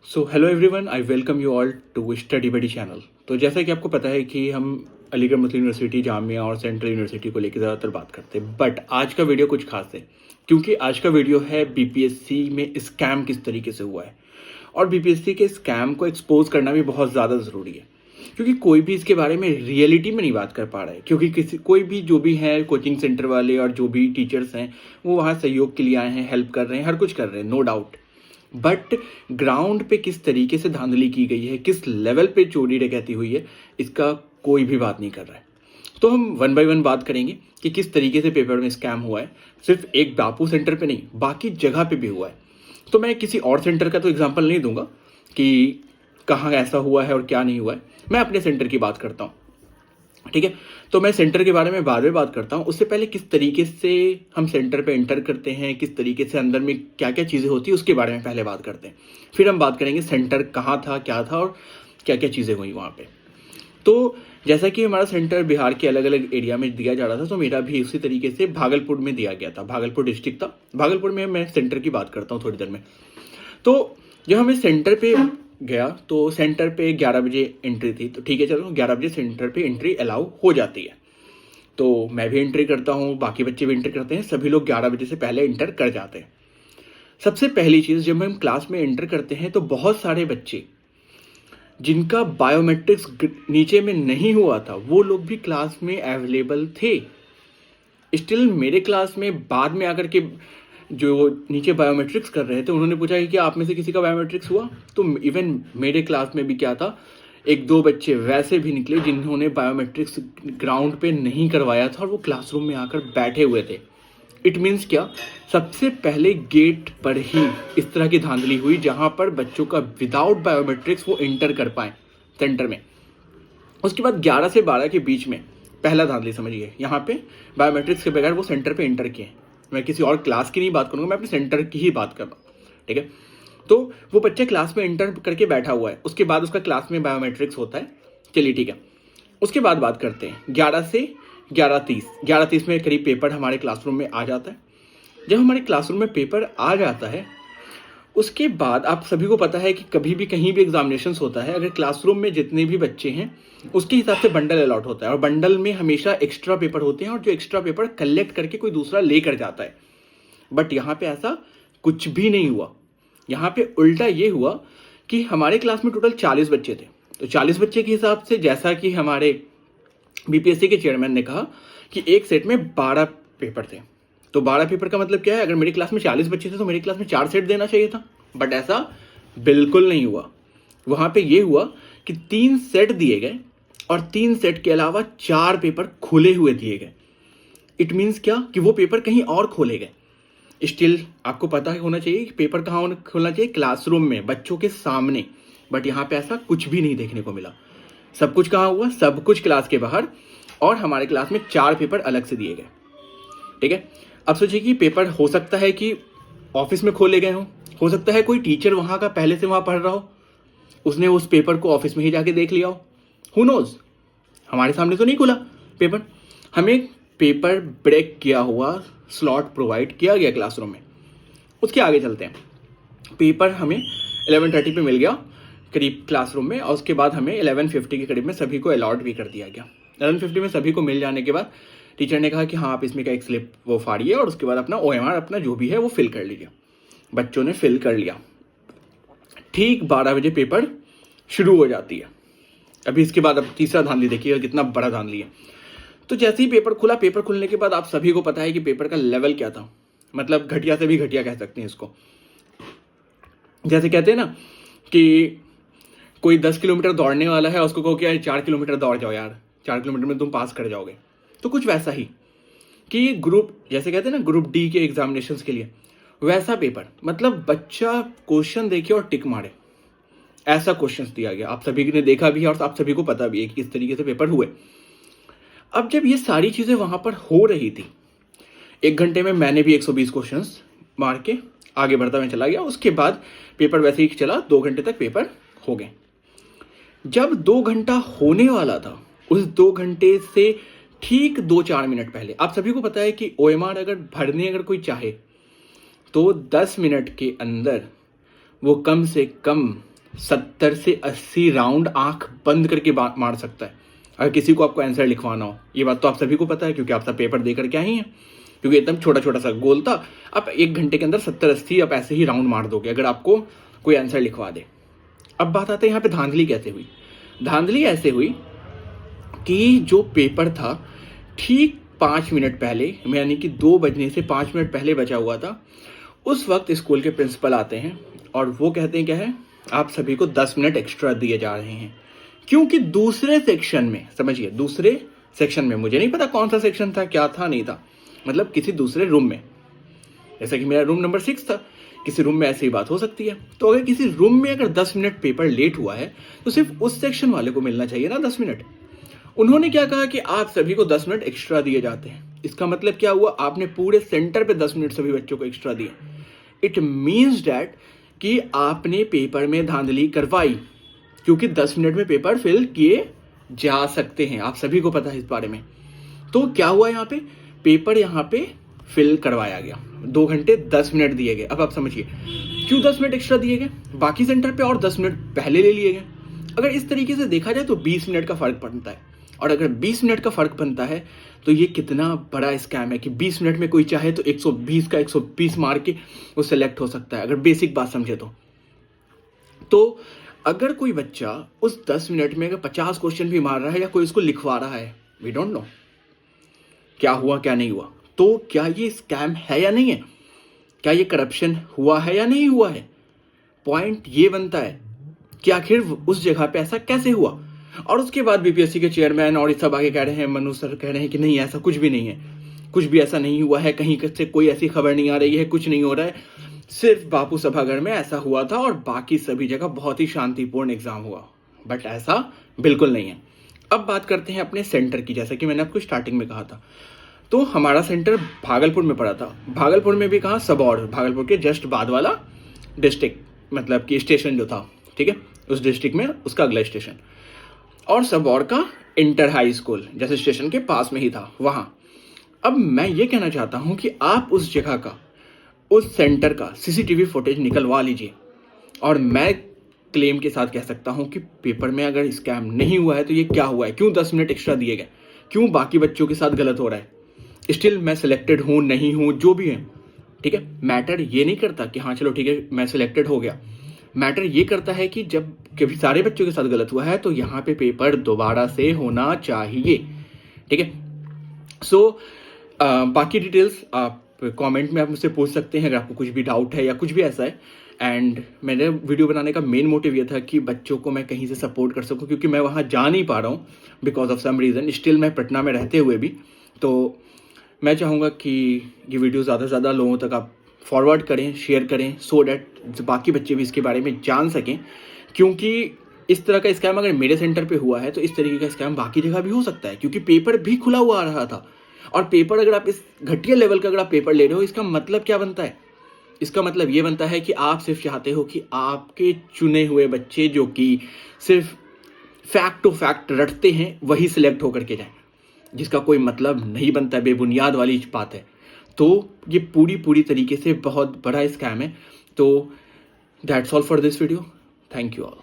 So hello everyone, I welcome you all to Study Buddy channel. तो जैसा कि आपको पता है कि हम अलीगढ़ मुस्लिम यूनिवर्सिटी, जामिया और सेंट्रल यूनिवर्सिटी को लेकर ज़्यादातर बात करते हैं, बट आज का वीडियो कुछ खास है क्योंकि आज का वीडियो है बीपीएससी में स्कैम किस तरीके से हुआ है। और बीपीएससी के स्कैम को एक्सपोज करना भी बहुत ज़्यादा ज़रूरी है क्योंकि कोई भी इसके बारे में रियलिटी में नहीं बात कर पा रहा है, क्योंकि कोई भी जो भी है कोचिंग सेंटर वाले और जो भी टीचर्स हैं वो वहाँ सहयोग के लिए आए हैं, हेल्प कर रहे हैं, हर कुछ कर रहे हैं, नो डाउट। बट ग्राउंड पे किस तरीके से धांधली की गई है, किस लेवल पे चोरी डकैती हुई है, इसका कोई भी बात नहीं कर रहा है। तो हम वन बाय वन बात करेंगे कि किस तरीके से पेपर में स्कैम हुआ है। सिर्फ एक बापू सेंटर पे नहीं, बाकी जगह पे भी हुआ है। तो मैं किसी और सेंटर का तो एग्जाम्पल नहीं दूंगा कि कहाँ ऐसा हुआ है और क्या नहीं हुआ है, मैं अपने सेंटर की बात करता हूँ। ठीक है, तो मैं सेंटर के बारे में बाद में बात करता हूँ। उससे पहले किस तरीके से हम सेंटर पे एंटर करते हैं, किस तरीके से अंदर में क्या क्या चीज़ें होती है, उसके बारे में पहले बात करते हैं। फिर हम बात करेंगे सेंटर कहाँ था, क्या था और क्या क्या चीज़ें हुई वहाँ पे। तो जैसा कि हमारा सेंटर बिहार के अलग अलग एरिया में दिया जा रहा था, तो मेरा भी उसी तरीके से भागलपुर में दिया गया था। भागलपुर डिस्ट्रिक्ट था, भागलपुर में मैं सेंटर की बात करता हूँ थोड़ी देर में। तो जब हमें सेंटर पे गया तो सेंटर पे 11 बजे एंट्री थी, तो ठीक है चलो 11 बजे सेंटर पे एंट्री अलाउ हो जाती है। तो मैं भी एंट्री करता हूँ, बाकी बच्चे भी एंट्री करते हैं, सभी लोग 11 बजे से पहले एंटर कर जाते हैं। सबसे पहली चीज़, जब हम क्लास में एंटर करते हैं तो बहुत सारे बच्चे जिनका बायोमेट्रिक्स नीचे में नहीं हुआ था वो लोग भी क्लास में अवेलेबल थे। स्टिल मेरे क्लास में बाद में आकर के जो नीचे बायोमेट्रिक्स कर रहे थे उन्होंने पूछा कि क्या आप में से किसी का बायोमेट्रिक्स हुआ। तो इवन मेरे क्लास में भी क्या था, एक दो बच्चे वैसे भी निकले जिन्होंने बायोमेट्रिक्स ग्राउंड पे नहीं करवाया था और वो क्लासरूम में आकर बैठे हुए थे। इट मीन्स क्या, सबसे पहले गेट पर ही इस तरह की धांधली हुई जहां पर बच्चों का विदाउट बायोमेट्रिक्स वो एंटर कर पाए सेंटर में। उसके बाद 11 से 12 के बीच में पहला धांधली समझिए, यहाँ पे बायोमेट्रिक्स के बगैर वो सेंटर पे एंटर किए। मैं किसी और क्लास की नहीं बात करूंगा, मैं अपने सेंटर की ही बात कर रहा हूँ। ठीक है, तो वो बच्चा क्लास में एंटर करके बैठा हुआ है, उसके बाद उसका क्लास में बायोमेट्रिक्स होता है। चलिए ठीक है, उसके बाद बात करते हैं 11 से 11:30 में करीब पेपर हमारे क्लासरूम में आ जाता है। जब हमारे क्लासरूम में पेपर आ जाता है उसके बाद आप सभी को पता है कि कभी भी कहीं भी एग्जामिनेशंस होता है, अगर क्लासरूम में जितने भी बच्चे हैं उसके हिसाब से बंडल अलॉट होता है और बंडल में हमेशा एक्स्ट्रा पेपर होते हैं और जो एक्स्ट्रा पेपर कलेक्ट करके कोई दूसरा लेकर जाता है। बट यहाँ पे ऐसा कुछ भी नहीं हुआ। यहाँ पे उल्टा ये हुआ कि हमारे क्लास में टोटल 40 बच्चे थे। तो 40 बच्चे के हिसाब से जैसा कि हमारे बीपीएससी के चेयरमैन ने कहा कि एक सेट में 12 पेपर थे। तो 12 पेपर का मतलब क्या है, अगर मेरी क्लास में 40 बच्चे थे तो मेरी क्लास में 4 सेट देना चाहिए था। बट ऐसा बिल्कुल नहीं हुआ। वहां पे ये हुआ कि 3 सेट दिए गए और 3 सेट के अलावा 4 पेपर खुले हुए दिए गए। इट मीन्स क्या, कि वो पेपर कहीं और खोले गए। स्टिल आपको पता होना चाहिए कि पेपर कहाँ खोलना चाहिए, क्लासरूम में बच्चों के सामने। बट यहाँ पे ऐसा कुछ भी नहीं देखने को मिला। सब कुछ कहाँ हुआ, सब कुछ क्लास के बाहर, और हमारे क्लास में 4 पेपर अलग से दिए गए। ठीक है, अब सोचिए कि पेपर हो सकता है कि ऑफिस में खोले गए हो सकता है कोई टीचर वहां का पहले से वहां पढ़ रहा हो, उसने उस पेपर को ऑफिस में ही जाके देख लिया हो, हु नोज। हमारे सामने तो नहीं खुला पेपर, हमें पेपर ब्रेक किया हुआ स्लॉट प्रोवाइड किया गया क्लासरूम में। उसके आगे चलते हैं, पेपर हमें 11:30 पे मिल गया करीब क्लासरूम में, और उसके बाद हमें 11:50 के करीब में सभी को अलॉट भी कर दिया गया। 11:50 में सभी को मिल जाने के बाद टीचर ने कहा कि हाँ आप इसमें का एक स्लिप वो फाड़िए और उसके बाद अपना OMR अपना जो भी है वो फिल कर लीजिए। बच्चों ने फिल कर लिया। ठीक 12 बजे पेपर शुरू हो जाती है। अभी इसके बाद अब तीसरा धांधली देखिए कितना बड़ा धांधली है। तो जैसे ही पेपर खुला, पेपर खुलने के बाद आप सभी को पता है कि पेपर का लेवल क्या था, मतलब घटिया से भी घटिया कह सकते हैं इसको। जैसे कहते हैं ना कि कोई 10 किलोमीटर दौड़ने वाला है, उसको कहो कि 4 किलोमीटर दौड़ जाओ यार, 4 किलोमीटर में तुम पास कर जाओगे। तो कुछ वैसा ही कि ग्रुप, जैसे कहते हैं ना ग्रुप डी के एग्जामिनेशंस के लिए, वैसा पेपर, मतलब बच्चा क्वेश्चन देखे और टिक मारे, ऐसा क्वेश्चंस दिया गया। आप सभी ने देखा भी है और आप सभी को पता भी है कि किस तरीके से पेपर हुए। अब जब ये सारी चीजें वहां पर हो रही थी, 1 घंटे में मैंने भी 120 क्वेश्चंस मार के आगे बढ़ता मैं चला गया। उसके बाद पेपर वैसे ही चला, 2 घंटे तक पेपर हो गए। जब 2 घंटा होने वाला था, उस 2 घंटे से ठीक 2-4 मिनट पहले, आप सभी को पता है कि OMR अगर भरने अगर कोई चाहे तो 10 मिनट के अंदर वो कम से कम 70 से 80 राउंड आंख बंद करके मार सकता है अगर किसी को आपको आंसर लिखवाना हो। ये बात तो आप सभी को पता है क्योंकि आप सब पेपर दे करके आई हैं। क्योंकि एकदम छोटा छोटा सा गोल था, आप 1 घंटे के अंदर 70-80 आप ऐसे ही राउंड मार दोगे अगर आपको कोई आंसर लिखवा दे। अब बात आते हैं यहाँ पे धांधली कैसे हुई। धांधली ऐसे हुई कि जो पेपर था ठीक 5 मिनट पहले, यानी कि 2 बजने से 5 मिनट पहले बचा हुआ था, उस वक्त स्कूल के प्रिंसिपल आते हैं और वो कहते हैं क्या है, आप सभी को 10 मिनट एक्स्ट्रा दिए जा रहे हैं। क्योंकि दूसरे सेक्शन में, समझिए दूसरे सेक्शन में, मुझे नहीं पता कौन सा सेक्शन था, क्या था नहीं था, मतलब किसी दूसरे रूम में, जैसे कि मेरा रूम नंबर 6 था, किसी रूम में ऐसी बात हो सकती है। तो अगर किसी रूम में अगर 10 मिनट पेपर लेट हुआ है तो सिर्फ उस सेक्शन वाले को मिलना चाहिए ना 10 मिनट। उन्होंने क्या कहा कि आप सभी को 10 मिनट एक्स्ट्रा दिए जाते हैं। इसका मतलब क्या हुआ, आपने पूरे सेंटर पे 10 मिनट सभी बच्चों को एक्स्ट्रा दिए। इट मीन्स डैट कि आपने पेपर में धांधली करवाई, क्योंकि 10 मिनट में पेपर फिल किए जा सकते हैं, आप सभी को पता है इस बारे में। तो क्या हुआ, यहाँ पे पेपर यहाँ पे फिल करवाया गया, 2 घंटे 10 मिनट दिए गए। अब आप समझिए क्यों 10 मिनट एक्स्ट्रा दिए गए, बाकी सेंटर पे और 10 मिनट पहले ले लिए गए। अगर इस तरीके से देखा जाए तो 20 मिनट का फर्क पड़ता है, और अगर 20 मिनट का फर्क बनता है तो ये कितना बड़ा स्कैम है कि 20 मिनट में कोई चाहे तो 120 का 120 मार के वो सिलेक्ट हो सकता है, अगर बेसिक बात समझे तो अगर कोई बच्चा उस 10 मिनट में अगर 50 क्वेश्चन भी मार रहा है या कोई उसको लिखवा रहा है, वी डोंट नो क्या हुआ क्या नहीं हुआ, तो क्या ये स्कैम है या नहीं है, क्या ये करप्शन हुआ है या नहीं हुआ है। पॉइंट ये बनता है कि आखिर उस जगह पे ऐसा कैसे हुआ। और उसके बाद बीपीएससी के चेयरमैन और इस सब आगे कह रहे हैं, मनु सर कह रहे हैं कि नहीं ऐसा कुछ भी नहीं है, कुछ भी ऐसा नहीं हुआ है, कहीं से कोई ऐसी खबर नहीं आ रही है, कुछ नहीं हो रहा है, सिर्फ बापू सभागार में ऐसा हुआ था और बाकी सभी जगह बहुत ही शांतिपूर्ण एग्जाम हुआ। बट ऐसा बिल्कुल नहीं है। अब बात करते हैं अपने सेंटर की। जैसा कि मैंने आपको स्टार्टिंग में कहा था, तो हमारा सेंटर भागलपुर में पड़ा था। भागलपुर में भी कहा, सबौर, भागलपुर के जस्ट बाद वाला डिस्ट्रिक्ट, मतलब कि स्टेशन जो था, ठीक है, उस डिस्ट्रिक्ट में उसका अगला स्टेशन, और सबौर का इंटर हाई स्कूल जैसे स्टेशन के पास में ही था वहां। अब मैं ये कहना चाहता हूं कि आप उस जगह का, उस सेंटर का सीसीटीवी फुटेज निकलवा लीजिए, और मैं क्लेम के साथ कह सकता हूं कि पेपर में अगर स्कैम नहीं हुआ है तो ये क्या हुआ है, क्यों 10 मिनट एक्स्ट्रा दिए गए, क्यों बाकी बच्चों के साथ गलत हो रहा है। स्टिल मैं सिलेक्टेड हूं नहीं हूं जो भी है, ठीक है, मैटर ये नहीं करता कि हाँ चलो ठीक है मैं सिलेक्टेड हो गया। मैटर ये करता है कि जब कभी सारे बच्चों के साथ गलत हुआ है तो यहाँ पे पेपर दोबारा से होना चाहिए, ठीक है। सो बाकी डिटेल्स आप कमेंट में आप मुझसे पूछ सकते हैं अगर आपको कुछ भी डाउट है या कुछ भी ऐसा है। एंड मेरे वीडियो बनाने का मेन मोटिव ये था कि बच्चों को मैं कहीं से सपोर्ट कर सकूं, क्योंकि मैं वहाँ जा नहीं पा रहा हूँ because of some reason, still मैं पटना में रहते हुए भी। तो मैं चाहूँगा कि ये वीडियो ज़्यादा से ज़्यादा लोगों तक आप फॉरवर्ड करें, शेयर करें, सो डैट बाकी बच्चे भी इसके बारे में जान सकें। क्योंकि इस तरह का स्कैम अगर मेरे सेंटर पे हुआ है तो इस तरीके का स्कैम बाकी जगह भी हो सकता है, क्योंकि पेपर भी खुला हुआ आ रहा था। और पेपर अगर आप इस घटिया लेवल का अगर आप पेपर ले रहे हो, इसका मतलब क्या बनता है, इसका मतलब ये बनता है कि आप सिर्फ चाहते हो कि आपके चुने हुए बच्चे जो कि सिर्फ फैक्ट टू फैक्ट रटते हैं वही सिलेक्ट होकर के जाएं, जिसका कोई मतलब नहीं बनता, बेबुनियाद वाली बात है। तो ये पूरी तरीके से बहुत बड़ा स्कैम है। तो that's all for this video, thank you all.